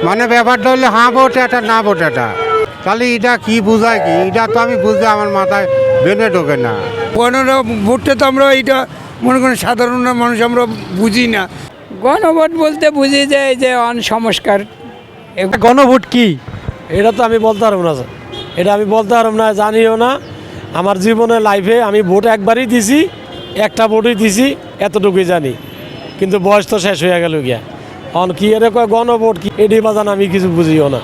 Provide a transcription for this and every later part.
মানে ব্যাপারটা হলে হ্যাঁ ভোট এটা না ভোট এটা, তাহলে এটা কি বোঝায় কি, এটা তো আমি বুঝতে আমার মাথায় বেনে ঢোকে না। ভোটটা তো আমরা এটা মনে করেন সাধারণ মানুষ আমরা বুঝি না। গণভোট বলতে বুঝি যায় যে সংস্কার। গণভোট কি? এটা তো আমি বলতে পারবো না স্যার, এটা আমি বলতে পারবো না, জানিও না। আমার জীবনের লাইফে আমি ভোট একবারই দিছি, একটা ভোটই দিছি, এতটুকুই জানি। কিন্তু বয়স তো শেষ হয়ে গেল গিয়া, অন কি এর কয় গণভোট কি, এটি বাজান আমি কিছু বুঝিও না।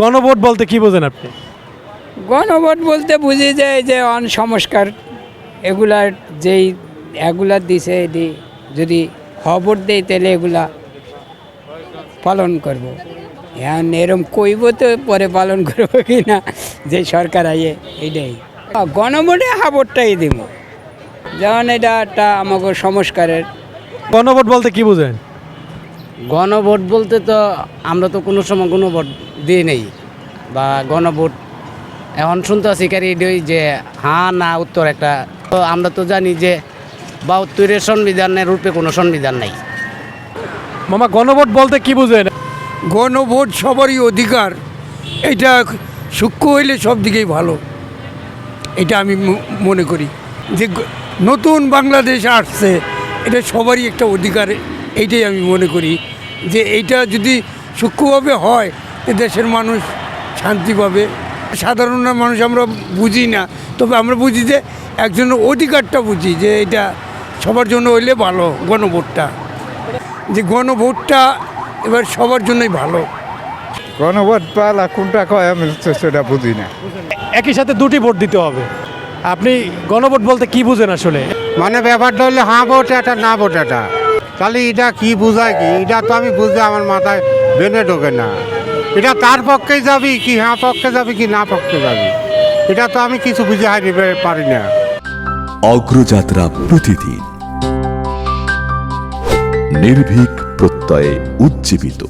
গণভোট বলতে কি বোঝেন আপনি? গণভোট বলতে বুঝি যায় যে সংস্কার এগুলার যেই এগুলা দিছে যদি খবর দেয় তাহলে এগুলা পালন করব। এখন এরম কইব তো পরে পালন করবো কি না, যে সরকার আইয়ে এইটাই গণভোটে হাবরটাই দিব, যেমন এটা একটা আমাকে সংস্কারের। গণভোট বলতে কি বোঝেন? গণভোট বলতে তো আমরা তো কোনো সময় গণভোট দিই নেই, বা গণভোট এখন শুনতে আছি যে হ্যাঁ না উত্তর একটা। তো আমরা তো জানি যে ৭২-এর সংবিধানের রূপে কোনো সংবিধান নাই। মামা গণভোট বলতে কি বুঝেন? গণভোট সবারই অধিকার, এটা সূক্ষ্ম হইলে সব দিকেই ভালো, এটা আমি মনে করি। যে নতুন বাংলাদেশ আসছে, এটা সবারই একটা অধিকার, এইটাই আমি মনে করি। যে এইটা যদি সূক্ষ্মভাবে হয় দেশের মানুষ শান্তি পাবে। সাধারণ মানুষ আমরা বুঝি না, তবে আমরা বুঝি যে একজনের অধিকারটা বুঝি, যে এটা সবার জন্য হইলে ভালো গণভোটটা, যে গণভোটটা এবার সবার জন্যই ভালো। গণভোট পালা কোনটা কয় আমি তো সেটা বুঝি না। একই সাথে দুটি ভোট দিতে হবে, আপনি গণভোট বলতে কি বুঝেন আসলে? মানে ব্যাপারটা হলে হ্যাঁ ভোট এটা না ভোট এটা, তাহলে এটা কি বোঝায় কি, এটা তো আমি বুঝতে আমার মাথায় বেনে ঢোকে না। এটা তার পক্ষে যাবি কি হ্যাঁ পক্ষে যাবি কি না পক্ষে যাবি, এটা তো আমি কিছু বুঝে হারিয়ে পারি না। অগ্রযাত্রা প্রতিদিন নির্ভীক প্রত্যয়ে উজ্জীবিত।